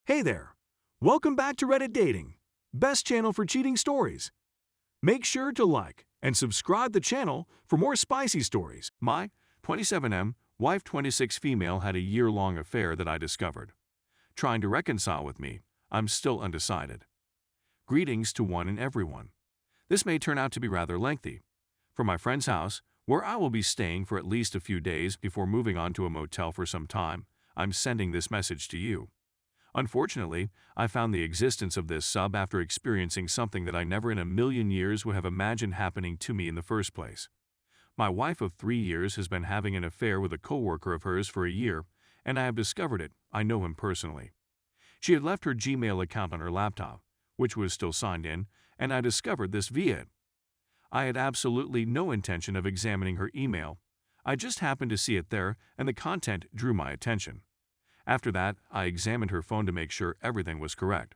Hey there! Welcome back to Reddit Dating, best channel for cheating stories. Make sure to like and subscribe the channel for more spicy stories. My 27M, wife 26 female had a year-long affair that I discovered. Trying to reconcile with me, I'm still undecided. Greetings to one and everyone. This may turn out to be rather lengthy. From my friend's house, where I will be staying for at least a few days before moving on to a motel for some time, I'm sending this message to you. Unfortunately, I found the existence of this sub after experiencing something that I never in a million years would have imagined happening to me in the first place. My wife of 3 years has been having an affair with a coworker of hers for a year, and I have discovered it. I know him personally. She had left her Gmail account on her laptop, which was still signed in, and I discovered this via it. I had absolutely no intention of examining her email. I just happened to see it there, and the content drew my attention. After that, I examined her phone to make sure everything was correct.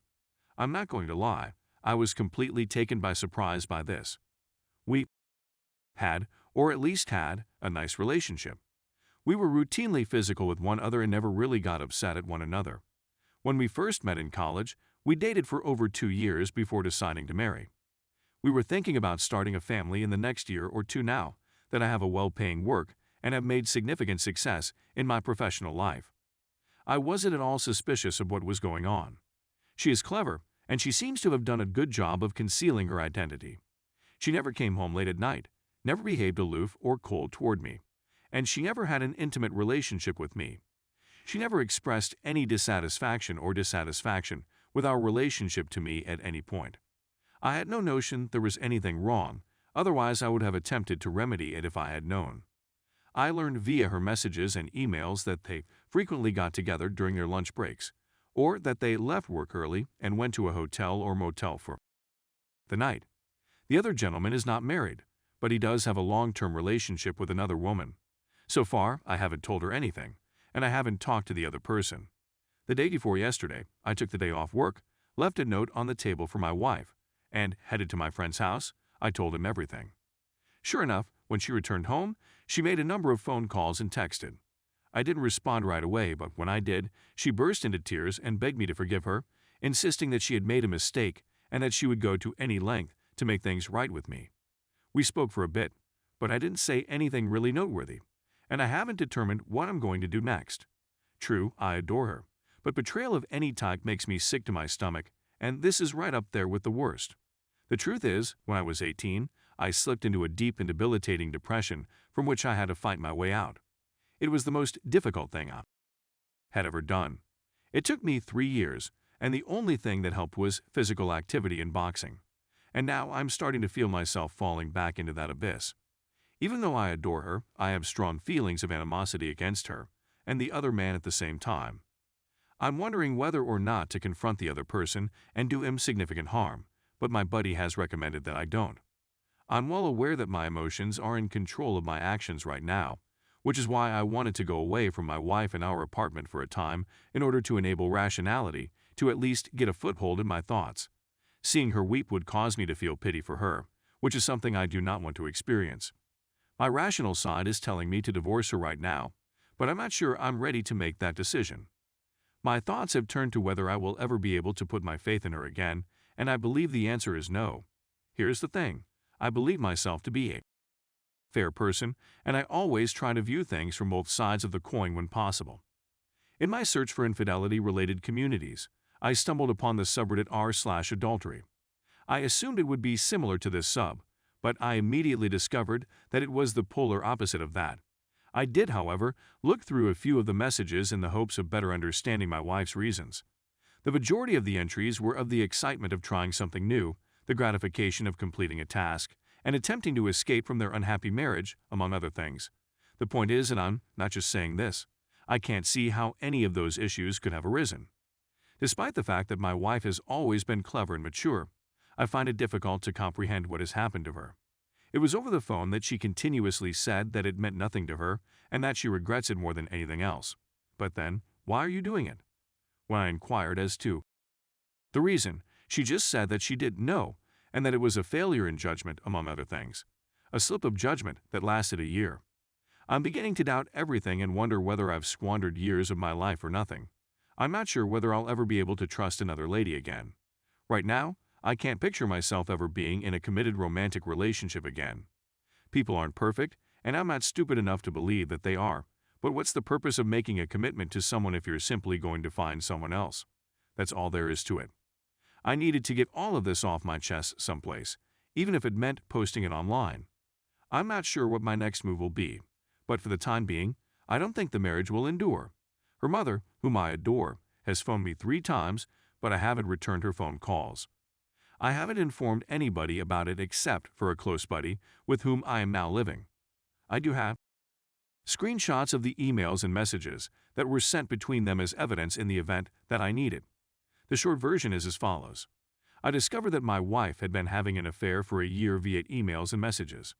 I'm not going to lie, I was completely taken by surprise by this. We had, or at least had, a nice relationship. We were routinely physical with one another and never really got upset at one another. When we first met in college, we dated for over 2 years before deciding to marry. We were thinking about starting a family in the next year or two now that I have a well-paying work and have made significant success in my professional life. I wasn't at all suspicious of what was going on. She is clever, and she seems to have done a good job of concealing her identity. She never came home late at night, never behaved aloof or cold toward me, and she never had an intimate relationship with me. She never expressed any dissatisfaction with our relationship to me at any point. I had no notion there was anything wrong, otherwise I would have attempted to remedy it if I had known. I learned via her messages and emails that they frequently got together during their lunch breaks, or that they left work early and went to a hotel or motel for the night. The other gentleman is not married, but he does have a long-term relationship with another woman. So far, I haven't told her anything, and I haven't talked to the other person. The day before yesterday, I took the day off work, left a note on the table for my wife, and headed to my friend's house. I told him everything. Sure enough, when she returned home, she made a number of phone calls and texted. I didn't respond right away, but when I did, she burst into tears and begged me to forgive her, insisting that she had made a mistake and that she would go to any length to make things right with me. We spoke for a bit, but I didn't say anything really noteworthy, and I haven't determined what I'm going to do next. True, I adore her, but betrayal of any type makes me sick to my stomach, and this is right up there with the worst. The truth is, when I was 18, I slipped into a deep and debilitating depression from which I had to fight my way out. It was the most difficult thing I had ever done. It took me 3 years, and the only thing that helped was physical activity and boxing. And now I'm starting to feel myself falling back into that abyss. Even though I adore her, I have strong feelings of animosity against her and the other man at the same time. I'm wondering whether or not to confront the other person and do him significant harm, but my buddy has recommended that I don't. I'm well aware that my emotions are in control of my actions right now, which is why I wanted to go away from my wife and our apartment for a time in order to enable rationality to at least get a foothold in my thoughts. Seeing her weep would cause me to feel pity for her, which is something I do not want to experience. My rational side is telling me to divorce her right now, but I'm not sure I'm ready to make that decision. My thoughts have turned to whether I will ever be able to put my faith in her again, and I believe the answer is no. Here's the thing. I believe myself to be a fair person, and I always try to view things from both sides of the coin when possible. In my search for infidelity-related communities, I stumbled upon the subreddit r/adultery. I assumed it would be similar to this sub, but I immediately discovered that it was the polar opposite of that. I did, however, look through a few of the messages in the hopes of better understanding my wife's reasons. The majority of the entries were of the excitement of trying something new, the gratification of completing a task, and attempting to escape from their unhappy marriage, among other things. The point is, and I'm not just saying this, I can't see how any of those issues could have arisen. Despite the fact that my wife has always been clever and mature, I find it difficult to comprehend what has happened to her. It was over the phone that she continuously said that it meant nothing to her and that she regrets it more than anything else. But then, why are you doing it? When I inquired as to the reason, she just said that she didn't know and that it was a failure in judgment, among other things. A slip of judgment that lasted a year. I'm beginning to doubt everything and wonder whether I've squandered years of my life for nothing. I'm not sure whether I'll ever be able to trust another lady again. Right now, I can't picture myself ever being in a committed romantic relationship again. People aren't perfect, and I'm not stupid enough to believe that they are. But what's the purpose of making a commitment to someone if you're simply going to find someone else? That's all there is to it. I needed to get all of this off my chest someplace, even if it meant posting it online. I'm not sure what my next move will be, but for the time being, I don't think the marriage will endure. Her mother, whom I adore, has phoned me 3 times, but I haven't returned her phone calls. I haven't informed anybody about it except for a close buddy with whom I am now living. I do have screenshots of the emails and messages that were sent between them as evidence in the event that I need it. The short version is as follows. I discovered that my wife had been having an affair for a year via emails and messages.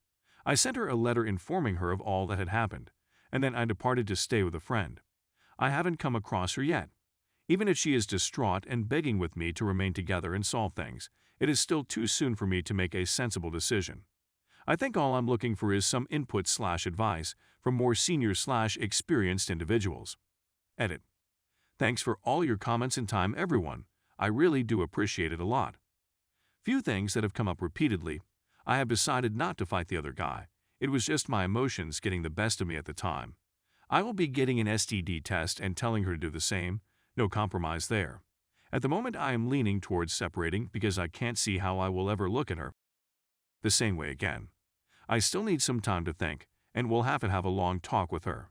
I sent her a letter informing her of all that had happened, and then I departed to stay with a friend. I haven't come across her yet. Even if she is distraught and begging with me to remain together and solve things, it is still too soon for me to make a sensible decision. I think all I'm looking for is some input/advice from more senior/experienced individuals. Edit. Thanks for all your comments and time, everyone. I really do appreciate it a lot. Few things that have come up repeatedly. I have decided not to fight the other guy. It was just my emotions getting the best of me at the time. I will be getting an STD test and telling her to do the same. No compromise there. At the moment, I am leaning towards separating because I can't see how I will ever look at her the same way again. I still need some time to think, and will have to have a long talk with her.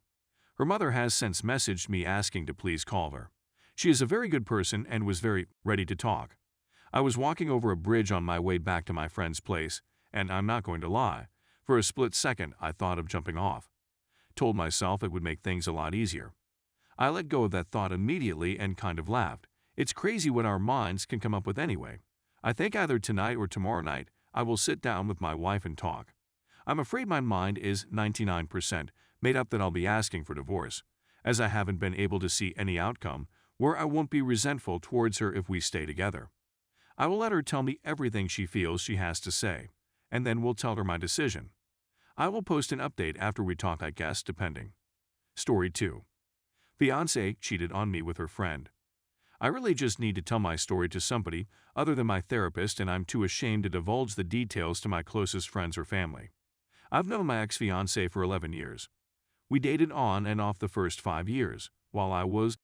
Her mother has since messaged me asking to please call her. She is a very good person and was very ready to talk. I was walking over a bridge on my way back to my friend's place, and I'm not going to lie, for a split second I thought of jumping off. Told myself it would make things a lot easier. I let go of that thought immediately and kind of laughed. It's crazy what our minds can come up with anyway. I think either tonight or tomorrow night I will sit down with my wife and talk. I'm afraid my mind is 99% made up that I'll be asking for divorce, as I haven't been able to see any outcome where I won't be resentful towards her if we stay together. I will let her tell me everything she feels she has to say, and then we'll tell her my decision. I will post an update after we talk, I guess, depending. Story 2. Fiancé cheated on me with her friend. I really just need to tell my story to somebody other than my therapist, and I'm too ashamed to divulge the details to my closest friends or family. I've known my ex-fiancé for 11 years. We dated on and off the first 5 years, while I was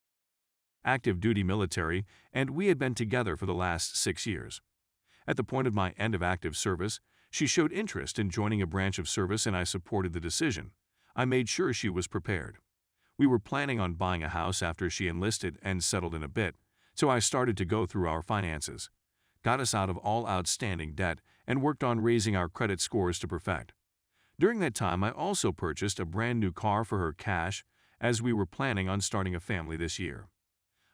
active duty military, and we had been together for the last 6 years. At the point of my end of active service, she showed interest in joining a branch of service, and I supported the decision. I made sure she was prepared. We were planning on buying a house after she enlisted and settled in a bit, so I started to go through our finances, got us out of all outstanding debt, and worked on raising our credit scores to perfect. During that time, I also purchased a brand new car for her cash, as we were planning on starting a family this year.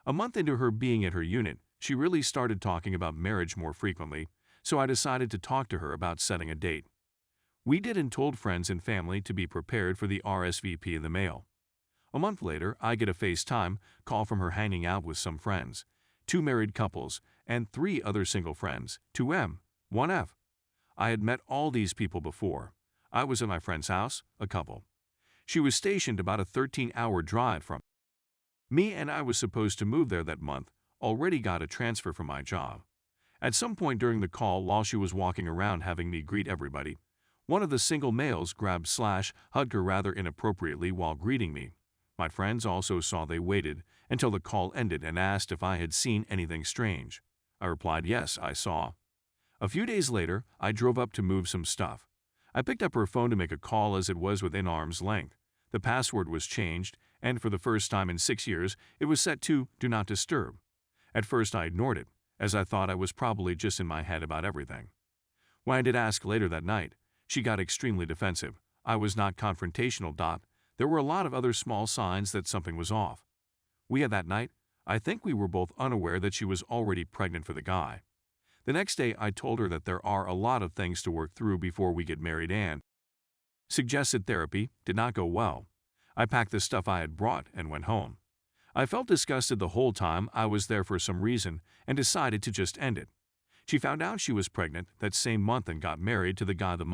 A month into her being at her unit, she really started talking about marriage more frequently, so I decided to talk to her about setting a date. We did and told friends and family to be prepared for the RSVP in the mail. A month later, I get a FaceTime call from her hanging out with some friends, 2 married couples, and 3 other single friends, 2M, 1F. I had met all these people before. I was at my friend's house, a couple. She was stationed about a 13-hour drive from me, and I was supposed to move there that month, already got a transfer from my job. At some point during the call, while she was walking around having me greet everybody, one of the single males grabbed/hugged her rather inappropriately while greeting me. My friends also saw. They waited until the call ended and asked if I had seen anything strange. I replied yes, I saw. A few days later, I drove up to move some stuff. I picked up her phone to make a call as it was within arm's length. The password was changed, and for the first time in 6 years, it was set to Do Not Disturb. At first I ignored it, as I thought I was probably just in my head about everything. When I did ask later that night, she got extremely defensive. I was not confrontational. There were a lot of other small signs that something was off. We had that night, I think we were both unaware that she was already pregnant for the guy. The next day I told her that there are a lot of things to work through before we get married and suggested therapy. Did not go well. I packed the stuff I had brought and went home. I felt disgusted the whole time I was there for some reason and decided to just end it. She found out she was pregnant that same month and got married to the guy the month